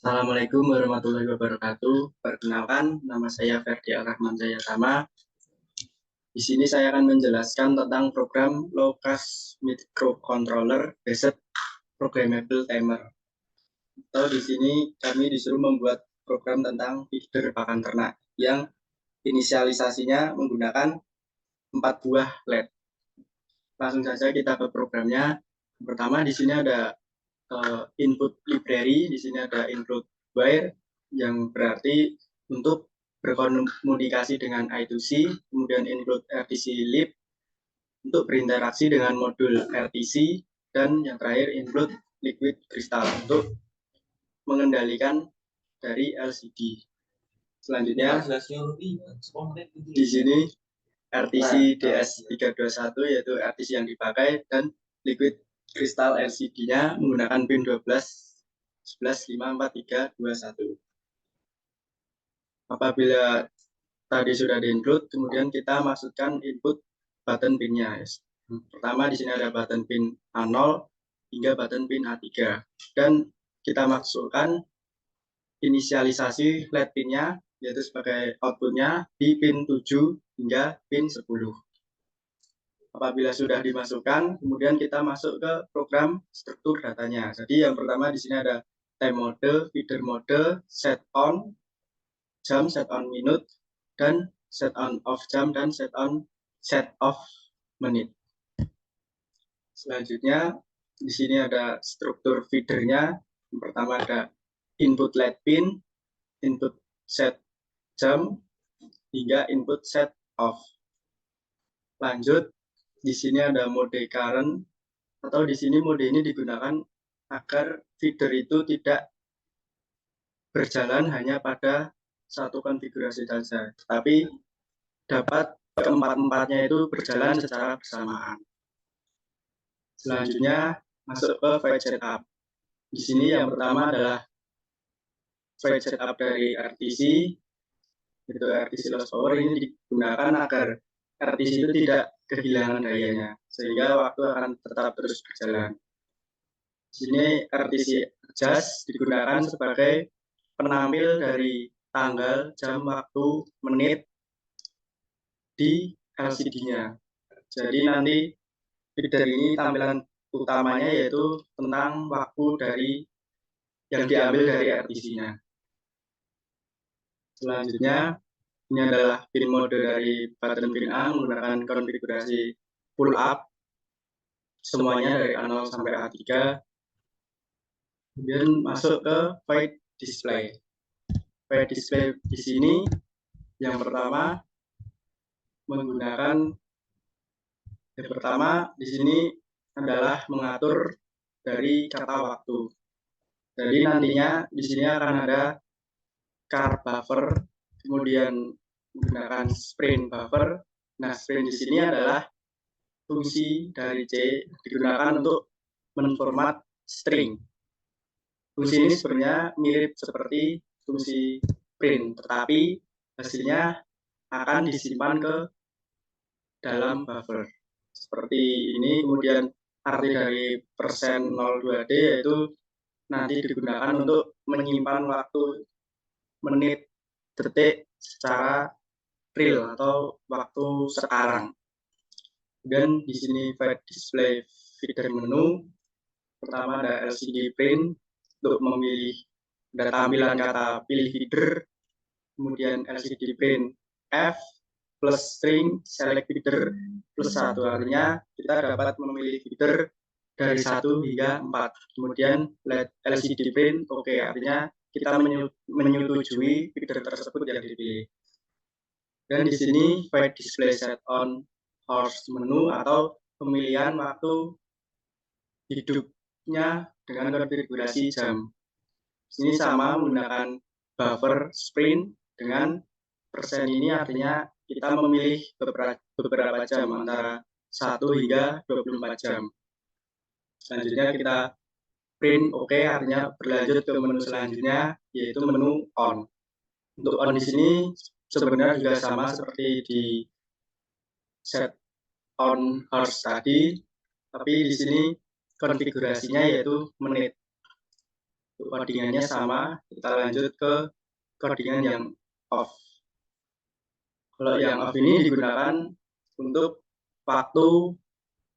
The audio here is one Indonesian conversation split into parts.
Assalamualaikum warahmatullahi wabarakatuh. Perkenalkan, nama saya Ferdi Al-Rahman Jayatama. Di sini saya akan menjelaskan tentang program Low Cost Microcontroller Based Programmable Timer. Atau di sini kami disuruh membuat program tentang feeder pakan ternak yang inisialisasinya menggunakan 4 buah LED. Langsung saja kita ke programnya. Pertama di sini ada input library, di sini ada include wire yang berarti untuk berkomunikasi dengan I2C, kemudian include RTC lib untuk berinteraksi dengan modul RTC, dan yang terakhir include liquid crystal untuk mengendalikan dari LCD. Selanjutnya di sini RTC DS321 yaitu RTC yang dipakai, dan liquid crystal LCD-nya menggunakan pin 12 11 5 4 3 2 1. Apabila tadi sudah di-include, kemudian kita masukkan input button pin-nya. Pertama di sini ada button pin A0 hingga button pin A3, dan kita masukkan inisialisasi LED pin-nya yaitu sebagai output-nya di pin 7 hingga pin 10. Apabila sudah dimasukkan, kemudian kita masuk ke program struktur datanya. Jadi yang pertama di sini ada time mode, feeder mode, set on jam, set on minute, dan set on off jam dan set off menit. Selanjutnya di sini ada struktur feedernya. Yang pertama ada input LED pin, input set jam, hingga input set off. Lanjut, di sini ada mode current, atau di sini mode ini digunakan agar feeder itu tidak berjalan hanya pada satu konfigurasi saja, tetapi dapat keempat-empatnya itu berjalan secara bersamaan. Selanjutnya masuk ke file setup. Di sini yang pertama adalah file setup dari RTC, itu RTC loss power. Ini digunakan agar RTC itu tidak kehilangan dayanya, sehingga waktu akan tetap terus berjalan. Di sini RTC adjust digunakan sebagai penampil dari tanggal, jam, waktu, menit di LCD-nya. Jadi nanti feeder ini tampilan utamanya yaitu tentang waktu dari yang diambil dari RTC-nya. Selanjutnya ini adalah pin mode dari button pin A menggunakan konfigurasi pull up semuanya dari A0 sampai A3. Kemudian masuk ke file display. File display di sini yang pertama menggunakan di sini adalah mengatur dari kata waktu. Jadi nantinya di sini akan ada car buffer, kemudian menggunakan sprint buffer. Nah, sprint di sini adalah fungsi dari C digunakan untuk menformat string. Fungsi ini sebenarnya mirip seperti fungsi print, tetapi hasilnya akan disimpan ke dalam buffer. Seperti ini, kemudian arti dari %02D yaitu nanti digunakan untuk menyimpan waktu menit, detik secara real atau waktu sekarang. Dan di sini file display feeder menu. Pertama ada LCD print untuk memilih, ada tampilan kata pilih feeder, kemudian LCD print F plus string select feeder plus 1, artinya kita dapat memilih feeder dari 1 hingga 4. Kemudian LCD print oke, artinya kita menyetujui feeder tersebut yang dipilih. Dan di sini file display set on horse menu atau pemilihan waktu hidupnya dengan konfigurasi jam. Ini sama menggunakan buffer sprint dengan persen ini, artinya kita memilih beberapa jam antara 1 hingga 24 jam. Selanjutnya kita print oke, artinya berlanjut ke menu selanjutnya yaitu menu on. Untuk on di sini sebenarnya juga sama seperti di set on horse tadi, tapi di sini konfigurasinya yaitu menit. codingannya sama, kita lanjut ke codingan yang off. Kalau yang off ini digunakan untuk waktu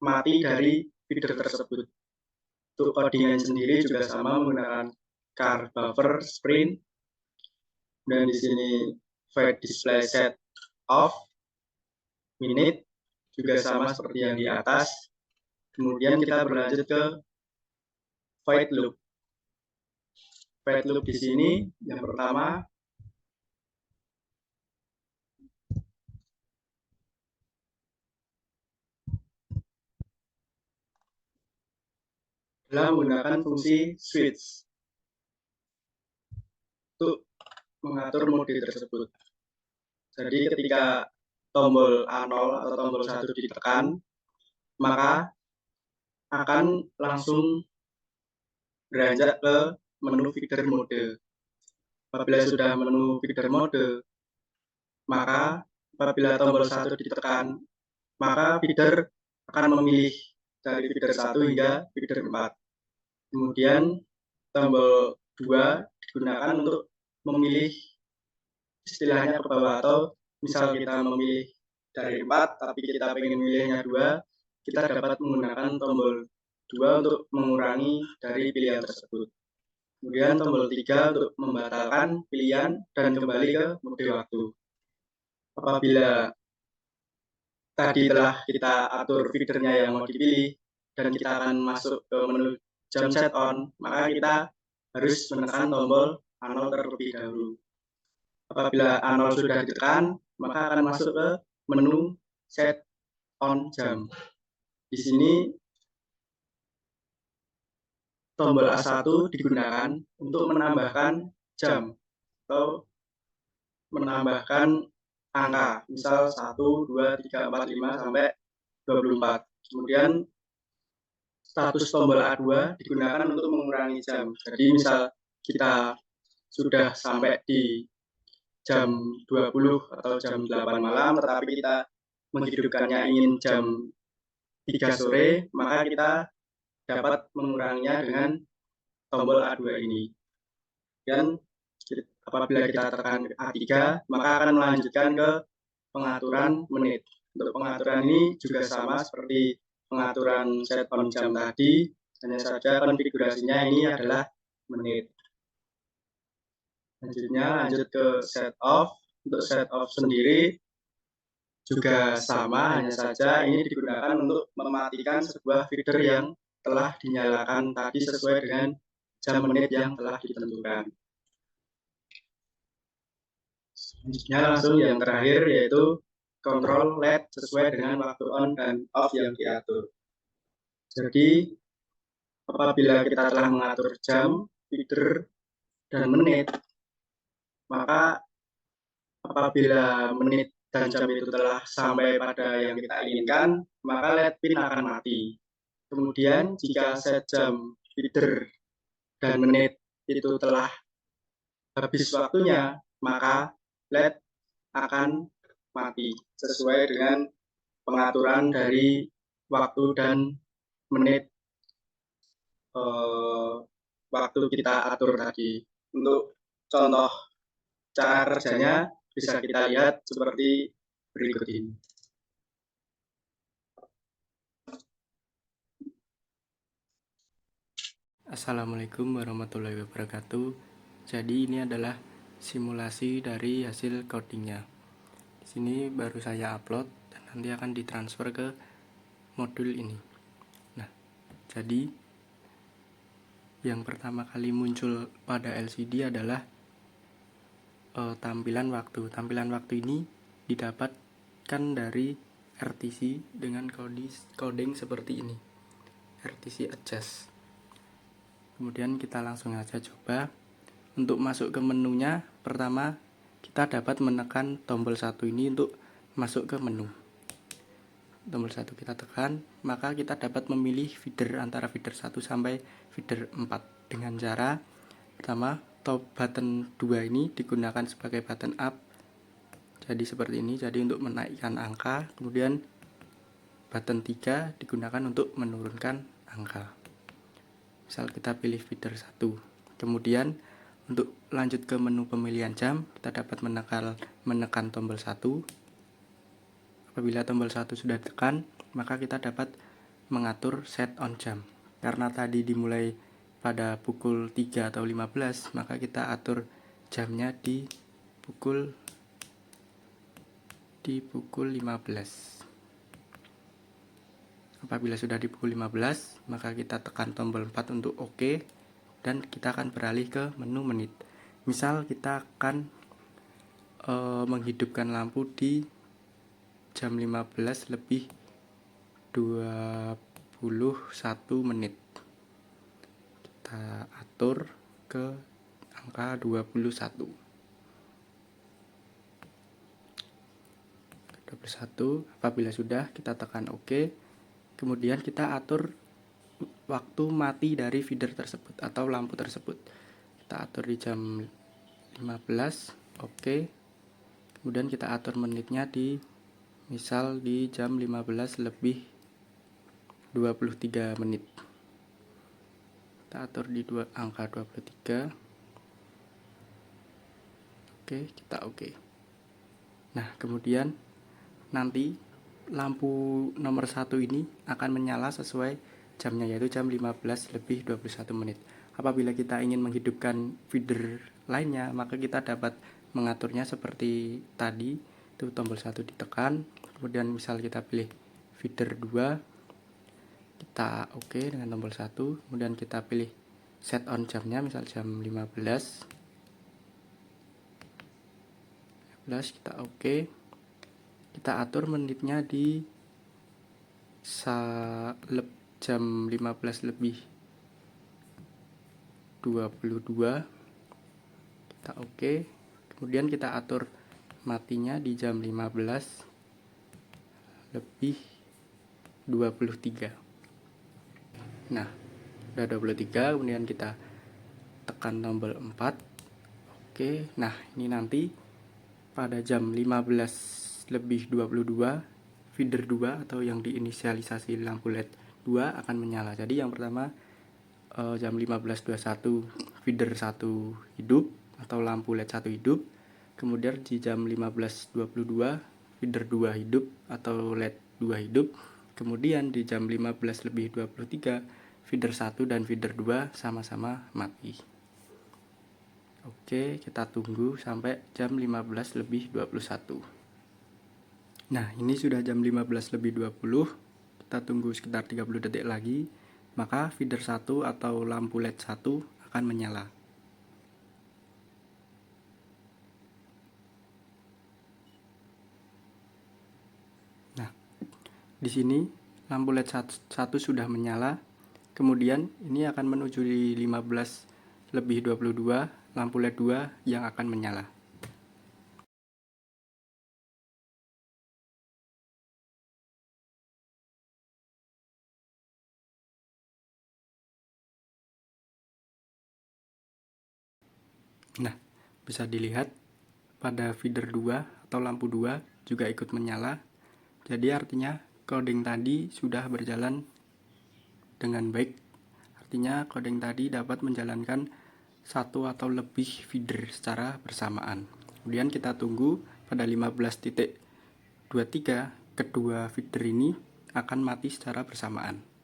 mati dari feeder tersebut. Untuk codingan sendiri juga sama menggunakan car buffer sprint, dan di sini void display set off minute juga sama seperti yang di atas. Kemudian kita berlanjut ke void loop. Void loop di sini yang pertama adalah menggunakan fungsi switch untuk mengatur mode tersebut. Jadi ketika tombol A0 atau tombol 1 ditekan, maka akan langsung beranjak ke menu feeder mode. Apabila sudah menu feeder mode, maka apabila tombol 1 ditekan, maka feeder akan memilih dari feeder 1 hingga feeder 4. Kemudian tombol 2 digunakan untuk memilih istilahnya ke bawah, atau misal kita memilih dari 4 tapi kita ingin memilihnya 2, kita dapat menggunakan tombol 2 untuk mengurangi dari pilihan tersebut. Kemudian tombol 3 untuk membatalkan pilihan dan kembali ke mode waktu. Apabila tadi telah kita atur feedernya yang mau dipilih dan kita akan masuk ke menu jam set on, maka kita harus menekan tombol A0 terlebih dahulu. Apabila A0 sudah ditekan, maka akan masuk ke menu set on jam. Di sini tombol A1 digunakan untuk menambahkan jam atau menambahkan angka, misal 1, 2, 3, 4, 5, sampai 24. Kemudian status tombol A2 digunakan untuk mengurangi jam. Jadi misal kita sudah sampai di jam 20 atau jam 8 malam, tetapi kita menghidupkannya ingin jam 3 sore, maka kita dapat menguranginya dengan tombol A2 ini. Dan apabila kita tekan A3, maka akan melanjutkan ke pengaturan menit. Untuk pengaturan ini juga sama seperti pengaturan set on jam tadi, hanya saja konfigurasinya ini adalah menit. Selanjutnya lanjut ke set off. Untuk set off sendiri juga sama, hanya saja ini digunakan untuk mematikan sebuah feeder yang telah dinyalakan tadi sesuai dengan jam menit yang telah ditentukan. Selanjutnya langsung yang terakhir, yaitu kontrol LED sesuai dengan waktu on dan off yang diatur. Jadi apabila kita telah mengatur jam, feeder, dan menit, maka apabila menit dan jam itu telah sampai pada yang kita inginkan, maka LED pin akan mati. Kemudian jika set jam, feeder, dan menit itu telah habis waktunya, maka LED akan mati sesuai dengan pengaturan dari waktu dan menit waktu kita atur tadi. Untuk contoh cara kerjanya bisa kita lihat seperti berikut ini. Assalamualaikum warahmatullahi wabarakatuh. Jadi ini adalah simulasi dari hasil codingnya. Di sini baru saya upload dan nanti akan ditransfer ke modul ini. Nah, jadi yang pertama kali muncul pada LCD adalah tampilan waktu. Tampilan waktu ini didapatkan dari RTC dengan coding seperti ini. RTC adjust. Kemudian kita langsung aja coba. Untuk masuk ke menunya, pertama kita dapat menekan tombol 1 ini untuk masuk ke menu. Tombol 1 kita tekan, maka kita dapat memilih feeder antara feeder 1 sampai feeder 4 dengan cara pertama, top button 2 ini digunakan sebagai button up. Jadi seperti ini, jadi untuk menaikkan angka. Kemudian button 3 digunakan untuk menurunkan angka. Misal kita pilih feeder 1, Kemudian untuk lanjut ke menu pemilihan jam, kita dapat menekan tombol 1. Apabila tombol 1 sudah ditekan, maka kita dapat mengatur set on jam. Karena tadi dimulai pada pukul 3 atau 15, maka kita atur jamnya di pukul 15. Apabila sudah di pukul 15, maka kita tekan tombol 4 untuk OK, dan kita akan beralih ke menu menit. Misal kita akan menghidupkan lampu di jam 15 lebih 21 menit. Kita atur ke angka 21. Apabila sudah, kita tekan OK. Kemudian kita atur waktu mati dari feeder tersebut atau lampu tersebut. Kita atur di jam 15, oke. Kemudian kita atur menitnya di misal di jam 15 lebih 23 menit. Kita atur di angka 23. Oke, kita oke. Nah, kemudian nanti lampu nomor 1 ini akan menyala sesuai jamnya, yaitu jam 15 lebih 21 menit. Apabila kita ingin menghidupkan feeder lainnya, maka kita dapat mengaturnya seperti tadi, itu tombol 1 ditekan, kemudian misal kita pilih feeder 2, kita oke dengan tombol 1, kemudian kita pilih set on jamnya, misal jam 15, kita oke. Kita atur menitnya di jam 15 lebih 22, kita oke. Kemudian kita atur matinya di jam 15 lebih 23. Nah, udah 23, kemudian kita tekan tombol 4. Oke, nah ini nanti pada jam 15 lebih 22, feeder 2 atau yang diinisialisasi lampu LED 2 akan menyala. Jadi yang pertama jam 15.21 feeder 1 hidup atau lampu LED 1 hidup. Kemudian di jam 15.22 feeder 2 hidup atau LED 2 hidup. Kemudian di jam 15 lebih 23 feeder 1 dan feeder 2 sama-sama mati. Oke, kita tunggu sampai jam 15 lebih 21. Nah, ini sudah jam 15 lebih 20. Kita tunggu sekitar 30 detik lagi, maka feeder 1 atau lampu LED 1 akan menyala. Nah, di sini lampu LED 1 sudah menyala. Kemudian ini akan menuju di 15 lebih 22, lampu LED 2 yang akan menyala. Nah, bisa dilihat pada feeder 2 atau lampu 2 juga ikut menyala. Jadi artinya coding tadi sudah berjalan dengan baik. Artinya coding tadi dapat menjalankan satu atau lebih feeder secara bersamaan. Kemudian kita tunggu pada 15.23 kedua feeder ini akan mati secara bersamaan.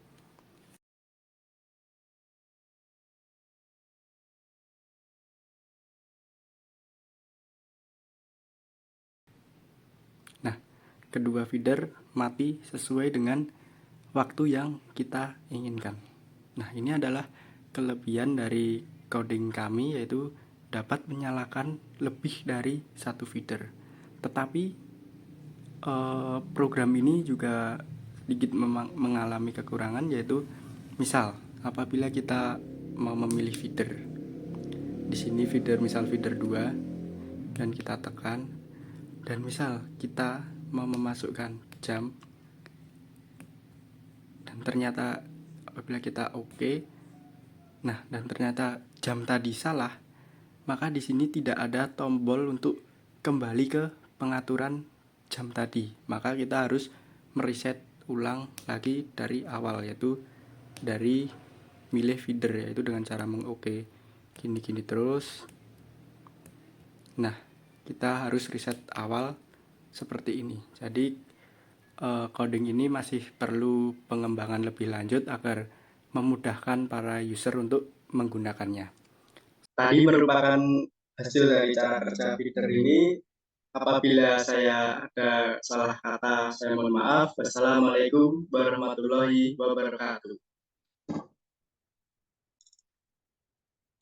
Nah, kedua feeder mati sesuai dengan waktu yang kita inginkan. Nah, ini adalah kelebihan dari coding kami, yaitu dapat menyalakan lebih dari satu feeder. Tetapi program ini juga sedikit mengalami kekurangan, yaitu misal apabila kita mau memilih feeder, di sini feeder misal feeder 2 dan kita tekan, dan misal kita mau memasukkan jam dan ternyata apabila kita oke, nah dan ternyata jam tadi salah, maka di sini tidak ada tombol untuk kembali ke pengaturan jam tadi. Maka kita harus mereset ulang lagi dari awal, yaitu dari milih feeder, yaitu dengan cara mengoke gini-gini terus. Nah, kita harus reset awal seperti ini. Jadi coding ini masih perlu pengembangan lebih lanjut agar memudahkan para user untuk menggunakannya. Tadi merupakan hasil dari cara kerja feeder ini. Apabila saya ada salah kata, saya mohon maaf. Wassalamualaikum warahmatullahi wabarakatuh.